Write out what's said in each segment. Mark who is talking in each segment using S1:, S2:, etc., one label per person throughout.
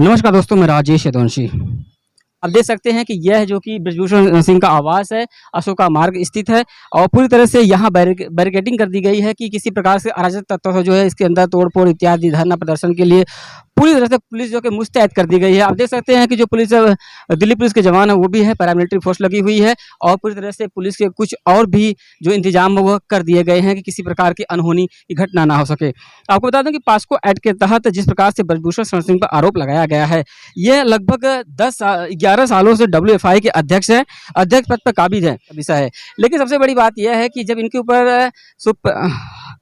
S1: नमस्कार दोस्तों, मैं राजेश यदुवंशी। आप देख सकते हैं कि यह जो कि बृजभूषण सिंह का आवास है, अशोका मार्ग स्थित है और पूरी तरह से यहाँ बैरिकेडिंग कर दी गई है कि किसी प्रकार से अराजक तत्व से जो है इसके अंदर तोड़-फोड़ इत्यादि धरना प्रदर्शन के लिए पूरी तरह से पुलिस जो कि मुस्तैद कर दी गई है। आप देख सकते हैं कि जो पुलिस दिल्ली पुलिस के जवान है वो भी है, पैरामिलिट्री फोर्स लगी हुई है और पूरी तरह से पुलिस के कुछ और भी जो इंतजाम है वो कर दिए गए हैं कि किसी प्रकार की अनहोनी की घटना ना हो सके। आपको बता दूं कि पॉस्को एक्ट के तहत जिस प्रकार से बृजभूषण शरण सिंह पर आरोप लगाया गया है, यह लगभग 11 सालों से डब्ल्यूएफआई के अध्यक्ष है, अध्यक्ष पद पर काबिज है विषय है। लेकिन सबसे बड़ी बात यह है कि जब इनके ऊपर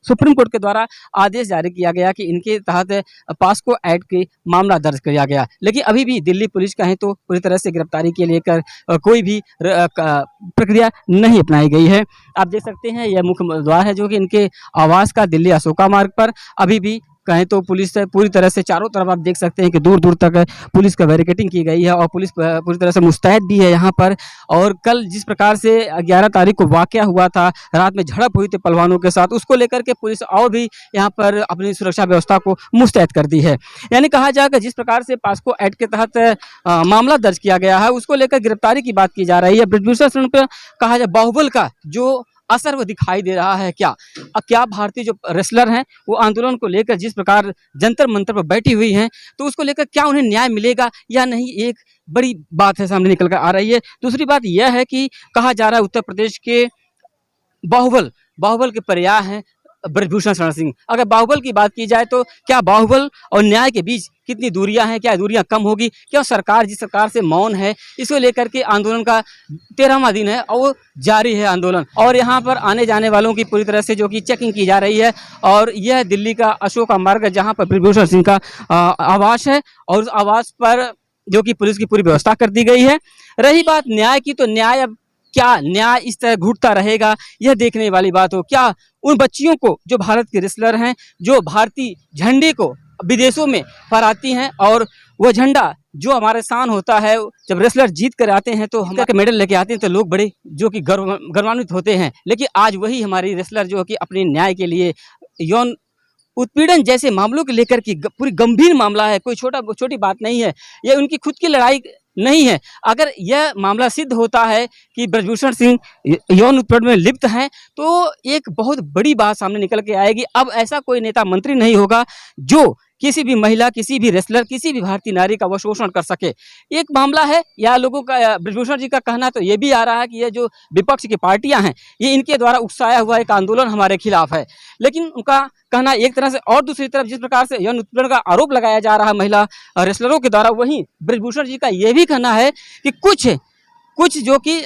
S1: सुप्रीम कोर्ट के द्वारा आदेश जारी किया गया कि इनके तहत पॉस्को एक्ट के मामला दर्ज किया गया, लेकिन अभी भी दिल्ली पुलिस कहें तो पूरी तरह से गिरफ्तारी के लेकर कोई भी प्रक्रिया नहीं अपनाई गई है। आप देख सकते हैं यह मुख्य द्वार है जो कि इनके आवास का दिल्ली अशोका मार्ग पर अभी भी कहें तो पुलिस से पूरी तरह से चारों तरफ आप देख सकते हैं कि दूर दूर तक पुलिस का बैरिकेडिंग की गई है और पुलिस पूरी तरह से मुस्तैद भी है यहाँ पर। और कल जिस प्रकार से 11 तारीख को वाकया हुआ था, रात में झड़प हुई थी पहलवानों के साथ, उसको लेकर के पुलिस और भी यहाँ पर अपनी सुरक्षा व्यवस्था को मुस्तैद कर दी है। यानी कहा जाए कि जिस प्रकार से पॉस्को एक्ट के तहत मामला दर्ज किया गया है उसको लेकर गिरफ्तारी की बात की जा रही है। बृजभूषण सिंह पर कहा जाए बाहुबल का जो असर वो दिखाई दे रहा है क्या? अब क्या भारतीय जो रेसलर हैं वो आंदोलन को लेकर जिस प्रकार जंतर मंतर पर बैठी हुई हैं, तो उसको लेकर क्या उन्हें न्याय मिलेगा या नहीं, एक बड़ी बात है सामने निकल कर आ रही है। दूसरी बात यह है कि कहा जा रहा है उत्तर प्रदेश के बाहुबल के पर्याय हैं बृजभूषण शरण सिंह। अगर बाहुबल की बात की जाए तो क्या बाहुबल और न्याय के बीच कितनी दूरियां हैं, क्या दूरियां कम होगी? क्यों सरकार जिस सरकार से मौन है, इसको लेकर के आंदोलन का 13वां दिन है और वो जारी है आंदोलन। और यहाँ पर आने जाने वालों की पूरी तरह से जो कि चेकिंग की जा रही है और यह दिल्ली का अशोका मार्ग है जहाँ पर बृजभूषण सिंह का आवास है और उस आवास पर जो कि पुलिस की पूरी व्यवस्था कर दी गई है। रही बात न्याय की, तो न्याय अब क्या न्याय इस तरह घुटता रहेगा, यह देखने वाली बात हो। क्या उन बच्चियों को जो भारत के रेसलर हैं, जो भारतीय झंडे को विदेशों में फहराती हैं और वह झंडा जो हमारे शान होता है, जब रेसलर जीत कर आते हैं तो हमारे मेडल लेके आते हैं तो लोग बड़े जो कि गौरवान्वित होते हैं, लेकिन आज वही हमारी रेसलर जो कि अपने न्याय के लिए यौन उत्पीड़न जैसे मामलों को लेकर की पूरी गंभीर मामला है, कोई छोटी बात नहीं है, यह उनकी खुद की लड़ाई नहीं है। अगर यह मामला सिद्ध होता है कि बृजभूषण सिंह यौन उत्पीड़न में लिप्त हैं तो एक बहुत बड़ी बात सामने निकल के आएगी। अब ऐसा कोई नेता मंत्री नहीं होगा जो किसी भी महिला, किसी भी रेसलर, किसी भी भारतीय नारी का वह शोषण कर सके। एक मामला है या लोगों का बृजभूषण जी का कहना तो ये भी आ रहा है कि ये जो विपक्ष की पार्टियां हैं ये इनके द्वारा उकसाया हुआ एक आंदोलन हमारे खिलाफ है, लेकिन उनका कहना एक तरह से और दूसरी तरफ जिस प्रकार से यौन उत्पीड़न का आरोप लगाया जा रहा है महिला रेसलरों के द्वारा, वहीं बृजभूषण जी का यह भी कहना है कि कुछ जो कि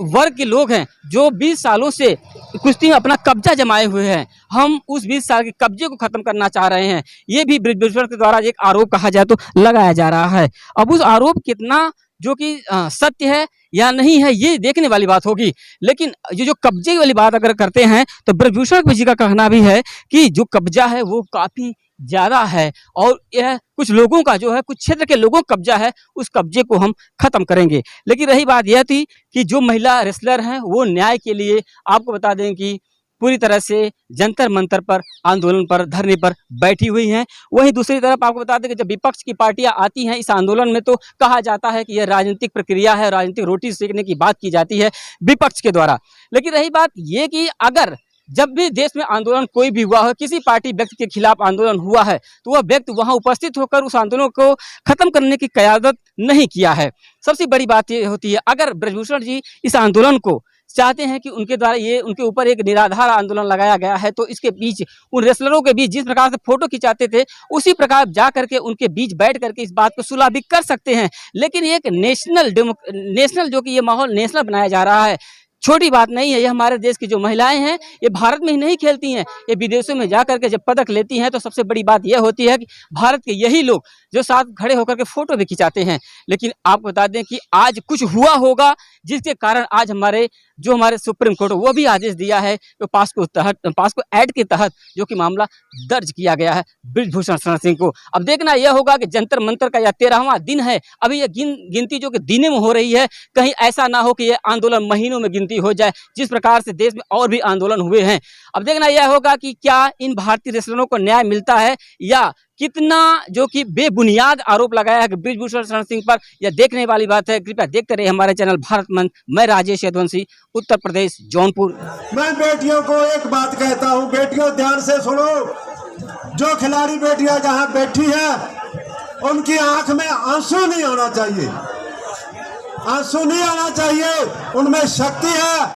S1: वर्ग के लोग हैं जो 20 सालों से कुश्ती में अपना कब्जा जमाए हुए हैं, हम उस 20 साल के कब्जे को खत्म करना चाह रहे हैं। ये भी बृजभूषण के द्वारा एक आरोप कहा जाए तो लगाया जा रहा है। अब उस आरोप कितना जो कि सत्य है या नहीं है ये देखने वाली बात होगी, लेकिन ये जो कब्जे वाली बात अगर करते हैं तो बृजभूषण जी का कहना भी है कि जो कब्जा है वो काफी ज्यादा है और यह कुछ लोगों का जो है, कुछ क्षेत्र के लोगों का कब्जा है, उस कब्जे को हम खत्म करेंगे। लेकिन रही बात यह थी कि जो महिला रेसलर हैं वो न्याय के लिए आपको बता दें कि पूरी तरह से जंतर मंतर पर आंदोलन पर धरने पर बैठी हुई हैं। वहीं दूसरी तरफ आपको बता दें कि जब विपक्ष की पार्टियां आती हैं इस आंदोलन में तो कहा जाता है कि यह राजनीतिक प्रक्रिया है, राजनीतिक रोटी सेकने की बात की जाती है विपक्ष के द्वारा। लेकिन रही बात ये कि अगर जब भी देश में आंदोलन कोई भी हुआ हो, किसी पार्टी व्यक्ति के खिलाफ आंदोलन हुआ है तो वह व्यक्ति वहां उपस्थित होकर उस आंदोलन को खत्म करने की क़यादत नहीं किया है। सबसे बड़ी बात ये होती है अगर बृजभूषण जी इस आंदोलन को चाहते हैं कि उनके द्वारा ये उनके ऊपर एक निराधार आंदोलन लगाया गया है तो इसके बीच उन रेसलरों के बीच जिस प्रकार से फोटो खिंचाते थे उसी प्रकार जा करके उनके बीच बैठ करके इस बात को सुलह भी कर सकते हैं। लेकिन एक नेशनल जो कि ये माहौल नेशनल बनाया जा रहा है, छोटी बात नहीं है। ये हमारे देश की जो महिलाएं हैं ये भारत में ही नहीं खेलती हैं, ये विदेशों में जाकर के जब पदक लेती हैं तो सबसे बड़ी बात यह होती है कि भारत के यही लोग जो साथ खड़े होकर के फोटो भी खिंचाते हैं। लेकिन आपको बता दें कि आज कुछ हुआ होगा जिसके कारण आज हमारे सुप्रीम कोर्ट वो भी आदेश दिया है कि पॉस्को एक्ट के तहत जो कि मामला दर्ज किया गया है बृजभूषण शरण सिंह को। अब देखना यह होगा कि जंतर मंतर का यह 13वां दिन है, अभी यह गिनती जो कि दिनों में हो रही है, कहीं ऐसा ना हो कि यह आंदोलन महीनों में गिनती हो जाए जिस प्रकार से देश में और भी आंदोलन हुए हैं। अब देखना यह होगा कि क्या इन भारतीय रेसलरों को न्याय मिलता है या कितना जो कि बेबुनियाद आरोप लगाया है ब्रिजभूषण शरण सिंह पर, यह देखने वाली बात है। कृपया देखते रहिए हमारे चैनल भारत मंच। मैं राजेश यदुवंशी, उत्तर प्रदेश, जौनपुर।
S2: मैं बेटियों को एक बात कहता हूं, बेटियों ध्यान से सुनो। जो खिलाड़ी बेटियां जहां बैठी है उनकी आंख में आंसू नहीं आना चाहिए, आंसू नहीं आना चाहिए। उनमें शक्ति है।